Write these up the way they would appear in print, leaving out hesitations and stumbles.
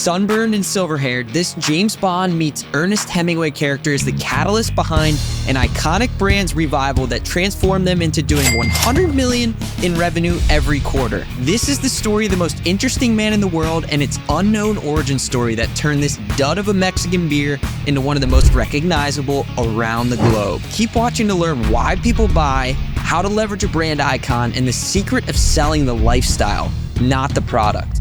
Sunburned and silver-haired, this James Bond meets Ernest Hemingway character is the catalyst behind an iconic brand's revival that transformed them into doing $100 million in revenue every quarter. This is the story of the most interesting man in the world and its unknown origin story that turned this dud of a Mexican beer into one of the most recognizable around the globe. Keep watching to learn why people buy, how to leverage a brand icon, and the secret of selling the lifestyle, not the product.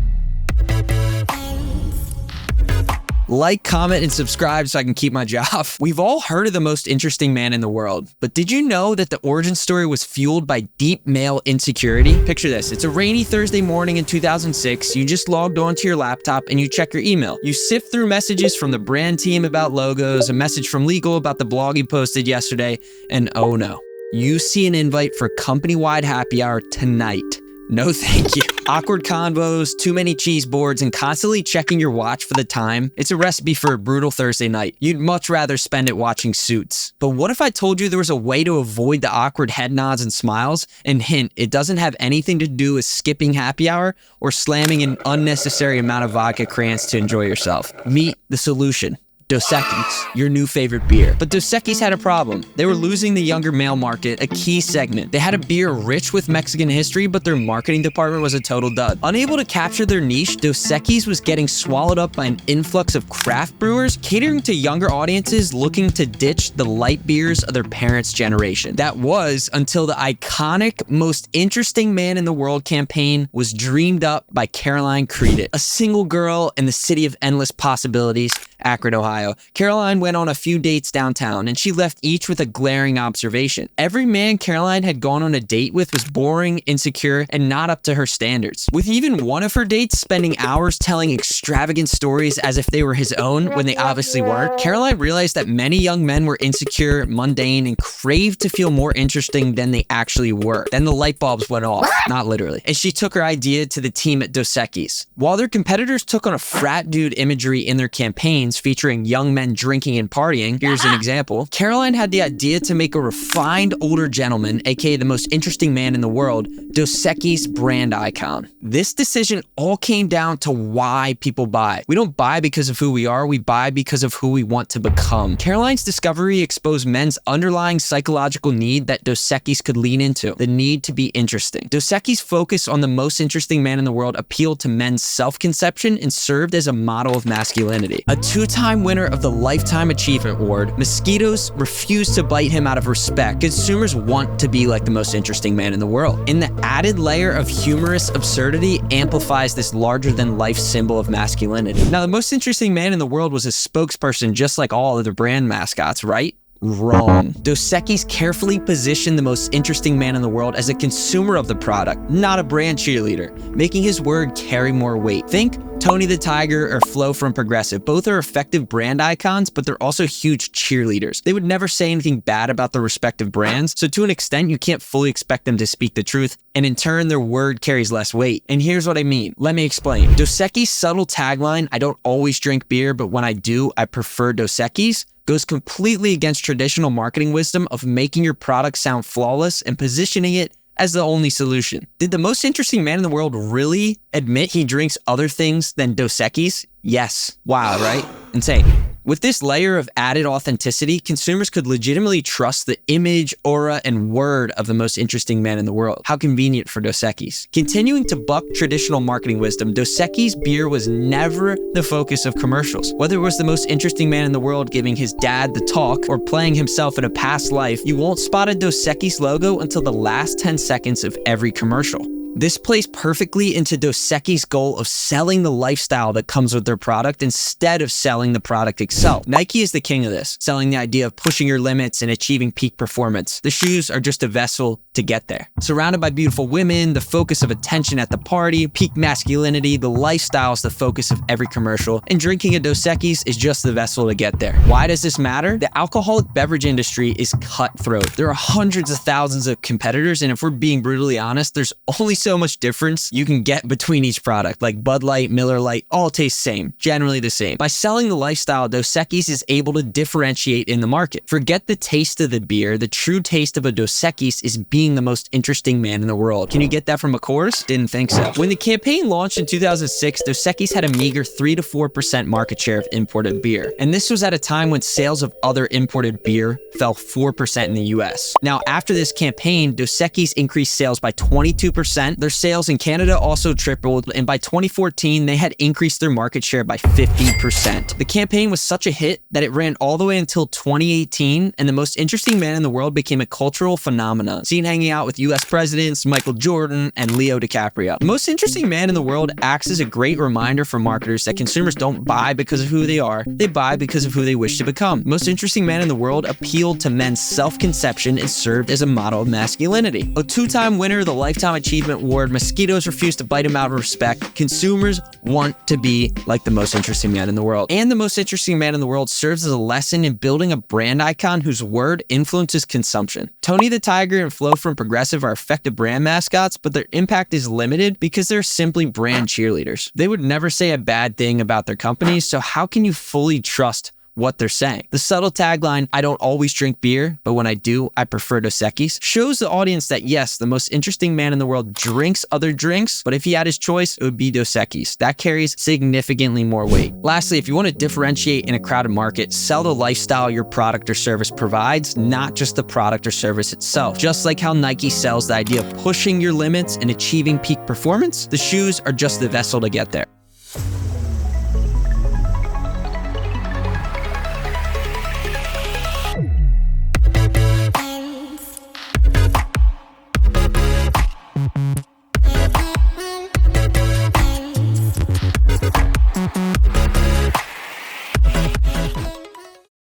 Like, comment, and subscribe so I can keep my job. We've all heard of the most interesting man in the world, but did you know that the origin story was fueled by deep male insecurity? Picture this, it's a rainy Thursday morning in 2006, you just logged onto your laptop and you check your email. You sift through messages from the brand team about logos, a message from legal about the blog you posted yesterday, and oh no, you see an invite for company-wide happy hour tonight. No thank you. Awkward convos, too many cheese boards, and constantly checking your watch for the time. It's a recipe for a brutal Thursday night. You'd much rather spend it watching Suits. But what if I told you there was a way to avoid the awkward head nods and smiles? And hint, it doesn't have anything to do with skipping happy hour or slamming an unnecessary amount of vodka crayons to enjoy yourself. Meet the solution. Dos Equis, your new favorite beer. But Dos Equis had a problem. They were losing the younger male market, a key segment. They had a beer rich with Mexican history, but their marketing department was a total dud. Unable to capture their niche, Dos Equis was getting swallowed up by an influx of craft brewers, catering to younger audiences looking to ditch the light beers of their parents' generation. That was until the iconic, most interesting man in the world campaign was dreamed up by Caroline Creedit, a single girl in the city of endless possibilities, Akron, Ohio. Caroline went on a few dates downtown, and she left each with a glaring observation. Every man Caroline had gone on a date with was boring, insecure, and not up to her standards. With even one of her dates spending hours telling extravagant stories as if they were his own when they obviously weren't, Caroline realized that many young men were insecure, mundane, and craved to feel more interesting than they actually were. Then the light bulbs went off, not literally, and she took her idea to the team at Dos Equis. While their competitors took on a frat dude imagery in their campaigns featuring young men drinking and partying, here's an example. Caroline had the idea to make a refined older gentleman, aka the most interesting man in the world, Dos Equis brand icon. This decision all came down to why people buy. We don't buy because of who we are, we buy because of who we want to become. Caroline's discovery exposed men's underlying psychological need that Dos Equis could lean into, the need to be interesting. Dos Equis' focus on the most interesting man in the world appealed to men's self-conception and served as a model of masculinity. A two-time winner of the Lifetime Achievement Award, mosquitoes refused to bite him out of respect. Consumers want to be like the most interesting man in the world. And the added layer of humorous absurdity amplifies this larger-than-life symbol of masculinity. Now, the most interesting man in the world was a spokesperson just like all other brand mascots, right? Wrong. Dos Equis carefully positioned the most interesting man in the world as a consumer of the product, not a brand cheerleader, making his word carry more weight. Think Tony the Tiger or Flo from Progressive. Both are effective brand icons, but they're also huge cheerleaders. They would never say anything bad about their respective brands, so to an extent, you can't fully expect them to speak the truth, and in turn, their word carries less weight. And here's what I mean. Let me explain. Dos Equis' subtle tagline, "I don't always drink beer, but when I do, I prefer Dos Equis," goes completely against traditional marketing wisdom of making your product sound flawless and positioning it as the only solution. Did the most interesting man in the world really admit he drinks other things than Dos Equis? Yes. Wow, right? Insane. With this layer of added authenticity, consumers could legitimately trust the image, aura, and word of the most interesting man in the world. How convenient for Dos Equis. Continuing to buck traditional marketing wisdom, Dos Equis beer was never the focus of commercials. Whether it was the most interesting man in the world giving his dad the talk or playing himself in a past life, you won't spot a Dos Equis logo until the last 10 seconds of every commercial. This plays perfectly into Dos Equis' goal of selling the lifestyle that comes with their product instead of selling the product itself. Nike is the king of this, selling the idea of pushing your limits and achieving peak performance. The shoes are just a vessel to get there. Surrounded by beautiful women, the focus of attention at the party, peak masculinity, the lifestyle is the focus of every commercial, and drinking a Dos Equis is just the vessel to get there. Why does this matter? The alcoholic beverage industry is cutthroat. There are hundreds of thousands of competitors, and if we're being brutally honest, there's only so much difference you can get between each product, like Bud Light, Miller Lite, all taste the same, generally the same. By selling the lifestyle, Dos Equis is able to differentiate in the market. Forget the taste of the beer, the true taste of a Dos Equis is being the most interesting man in the world. Can you get that from a Coors? Didn't think so. When the campaign launched in 2006, Dos Equis had a meager 3 to 4% market share of imported beer. And this was at a time when sales of other imported beer fell 4% in the US. Now, after this campaign, Dos Equis increased sales by 22%. Their sales in Canada also tripled, and by 2014, they had increased their market share by 50%. The campaign was such a hit that it ran all the way until 2018, and the most interesting man in the world became a cultural phenomenon, seen hanging out with US presidents, Michael Jordan, and Leo DiCaprio. The most interesting man in the world acts as a great reminder for marketers that consumers don't buy because of who they are, they buy because of who they wish to become. The most interesting man in the world appealed to men's self-conception and served as a model of masculinity. A two-time winner of the Lifetime Achievement Award, mosquitoes refuse to bite him out of respect. Consumers want to be like the most interesting man in the world. And the most interesting man in the world serves as a lesson in building a brand icon whose word influences consumption. Tony the Tiger and Flo from Progressive are effective brand mascots, but their impact is limited because they're simply brand cheerleaders. They would never say a bad thing about their companies, so how can you fully trust what they're saying? The subtle tagline, "I don't always drink beer, but when I do, I prefer Dos Equis," shows the audience that yes, the most interesting man in the world drinks other drinks, but if he had his choice, it would be Dos Equis. That carries significantly more weight. Lastly, if you want to differentiate in a crowded market, sell the lifestyle your product or service provides, not just the product or service itself. Just like how Nike sells the idea of pushing your limits and achieving peak performance, the shoes are just the vessel to get there.